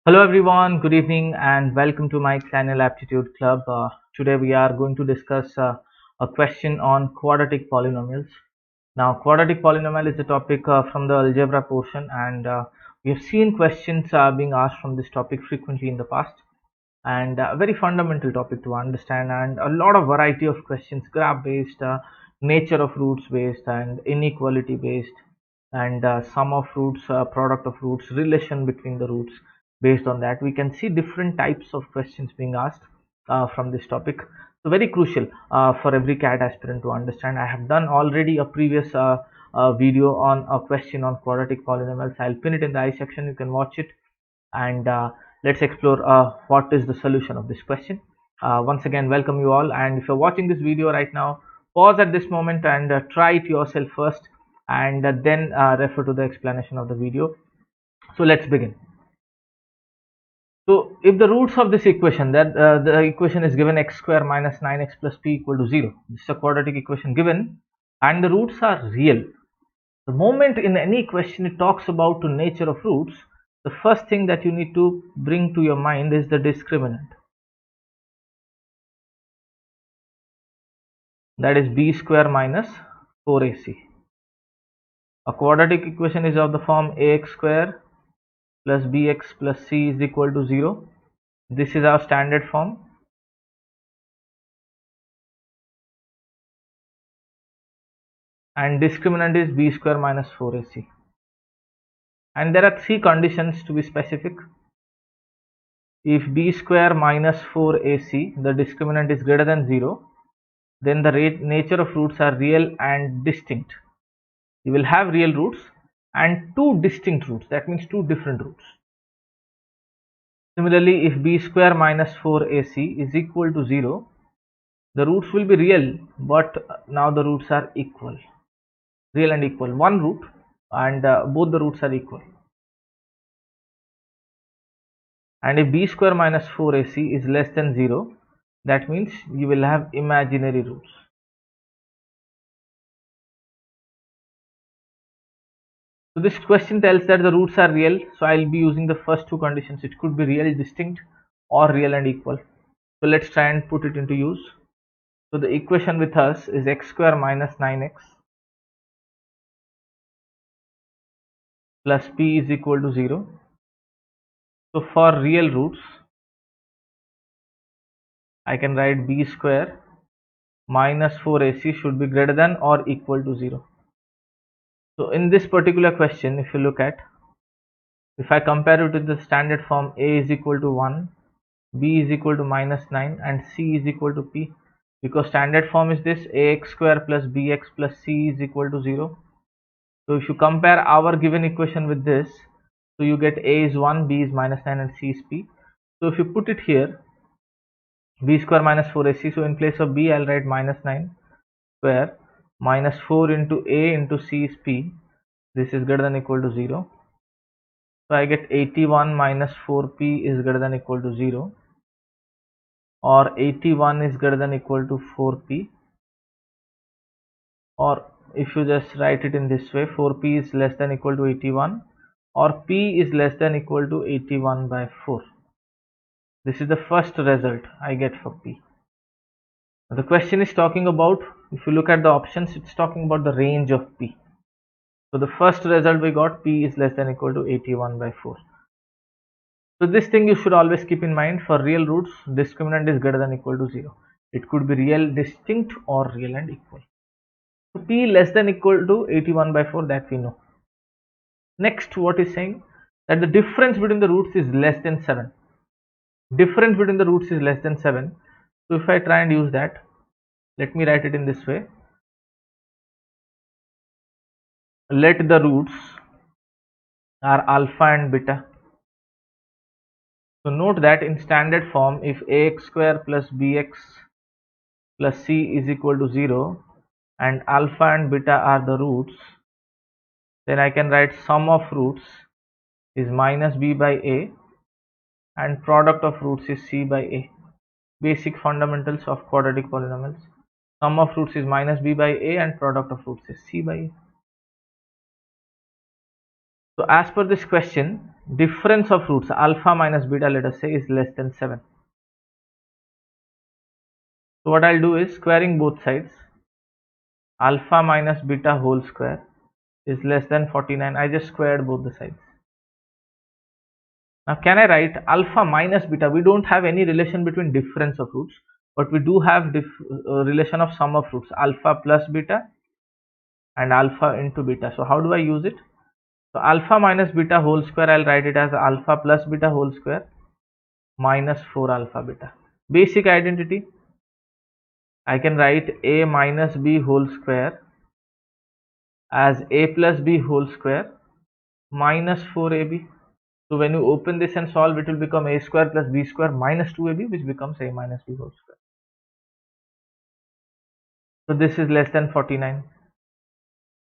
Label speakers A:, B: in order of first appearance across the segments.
A: Hello everyone, good evening and welcome to my channel Aptitude Club. Today we are going to discuss a question on quadratic polynomials. Now quadratic polynomial is a topic from the algebra portion, and we have seen questions being asked from this topic frequently in the past, and a very fundamental topic to understand, and a lot of variety of questions, graph based, nature of roots based, and inequality based, and sum of roots, product of roots, relation between the roots. Based on that, we can see different types of questions being asked from this topic. So very crucial for every CAT aspirant to understand. I have done already a previous video on a question on quadratic polynomials. I'll pin it in the I section, you can watch it, and let's explore what is the solution of this question. Once again, welcome you all, and if you're watching this video right now, pause at this moment and try it yourself first, and then refer to the explanation of the video. So let's begin. So if the roots of this equation, that the equation is given x square minus 9x plus p equal to 0, this is a quadratic equation given, and the roots are real. The moment in any question it talks about the nature of roots, the first thing that you need to bring to your mind is the discriminant, that is b square minus 4ac. A quadratic equation is of the form ax square plus bx plus c is equal to 0. This is our standard form. And discriminant is b square minus 4ac. And there are three conditions to be specific. If b square minus 4ac, the discriminant is greater than 0, then the nature of roots are real and distinct. You will have real roots and two distinct roots, that means two different roots. Similarly, if b square minus 4ac is equal to 0, the roots will be real, but now the roots are equal, real and equal, one root, and both the roots are equal. And if b square minus 4ac is less than 0, that means you will have imaginary roots. So this question tells that the roots are real, so I'll be using the first two conditions. It could be real distinct or real and equal. So let's try and put it into use. So the equation with us is x square minus 9x plus p is equal to 0. So for real roots, I can write b square minus 4ac should be greater than or equal to 0. So in this particular question, if you look at, if I compare it with the standard form, a is equal to 1, b is equal to minus 9, and c is equal to p, because standard form is this, ax square plus bx plus c is equal to 0. So if you compare our given equation with this, so you get a is 1, b is minus 9, and c is p. So if you put it here, b square minus 4ac, so in place of b I'll write minus 9 square minus 4 into a into c is p. This is greater than equal to 0. So I get 81 minus 4p is greater than equal to 0, or 81 is greater than equal to 4p, or if you just write it in this way, 4p is less than equal to 81, or p is less than equal to 81 by 4. This is the first result I get for p. Now the question is talking about, if you look at the options, it's talking about the range of p. So the first result we got, p is less than equal to 81 by 4. So this thing you should always keep in mind. For real roots, discriminant is greater than equal to 0. It could be real distinct or real and equal. So p less than equal to 81 by 4, that we know. Next, what is saying that the difference between the roots is less than 7. Difference between the roots is less than 7. So if I try and use that, let me write it in this way. Let the roots are alpha and beta. So note that in standard form, if ax square plus bx plus c is equal to 0 and alpha and beta are the roots, then I can write sum of roots is minus b by a and product of roots is c by a. Basic fundamentals of quadratic polynomials. Sum of roots is minus b by a and product of roots is c by a. So as per this question, difference of roots alpha minus beta, let us say, is less than 7. So what I'll do is squaring both sides. Alpha minus beta whole square is less than 49. I just squared both the sides. Now can I write alpha minus beta? We don't have any relation between difference of roots, but we do have relation of sum of roots, alpha plus beta and alpha into beta. So how do I use it? So alpha minus beta whole square, I'll write it as alpha plus beta whole square minus 4 alpha beta. Basic identity, I can write a minus b whole square as a plus b whole square minus 4ab. So when you open this and solve, it will become a square plus b square minus 2ab, which becomes a minus b whole square. So this is less than 49.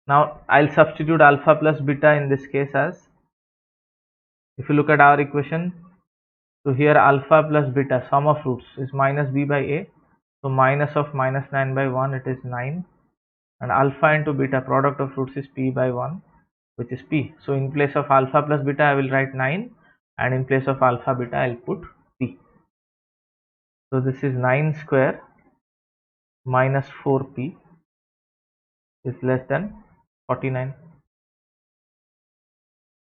A: Now I'll substitute alpha plus beta in this case as, if you look at our equation, so here alpha plus beta sum of roots is minus b by a. So minus of minus 9 by 1, it is 9, and alpha into beta product of roots is p by 1, which is p. So in place of alpha plus beta I will write 9, and in place of alpha beta I'll put p. So this is 9 square minus 4p is less than 49.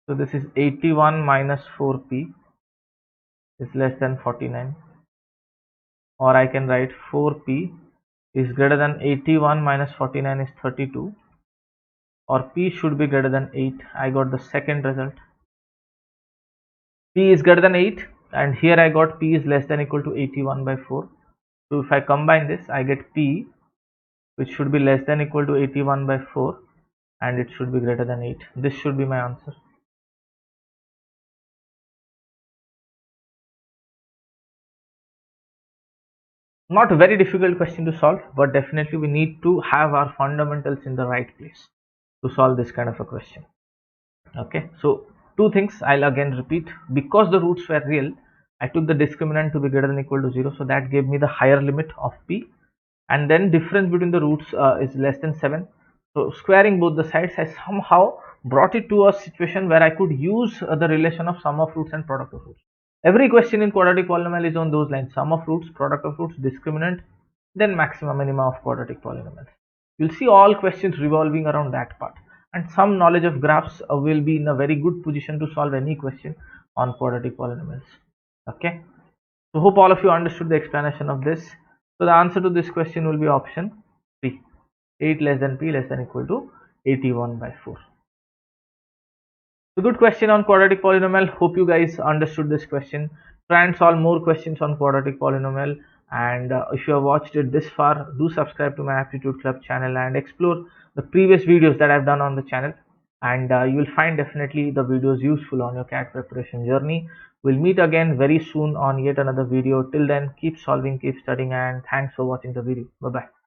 A: So this is 81 minus 4p is less than 49, or I can write 4p is greater than 81 minus 49 is 32, or p should be greater than 8. I got the second result. P is greater than 8, and here I got p is less than equal to 81 by 4. So if I combine this, I get p, which should be less than equal to 81 by 4, and it should be greater than 8. This should be my answer. Not a very difficult question to solve, but definitely we need to have our fundamentals in the right place to solve this kind of a question. Okay, so two things I'll again repeat. Because the roots were real, I took the discriminant to be greater than equal to 0, so that gave me the higher limit of p. And then difference between the roots is less than 7. So squaring both the sides, I somehow brought it to a situation where I could use the relation of sum of roots and product of roots. Every question in quadratic polynomial is on those lines: sum of roots, product of roots, discriminant, then maxima minima of quadratic polynomials. You'll see all questions revolving around that part, and some knowledge of graphs will be in a very good position to solve any question on quadratic polynomials. Okay, so hope all of you understood the explanation of this. So the answer to this question will be option 3, 8 less than p less than equal to 81 by 4. So good question on quadratic polynomial. Hope you guys understood this question. Try and solve more questions on quadratic polynomial, and if you have watched it this far, do subscribe to my Aptitude Club channel and explore the previous videos that I've done on the channel, and you will find definitely the videos useful on your CAT preparation journey. We'll meet again very soon on yet another video. Till then, keep solving, keep studying, and thanks for watching the video. Bye bye.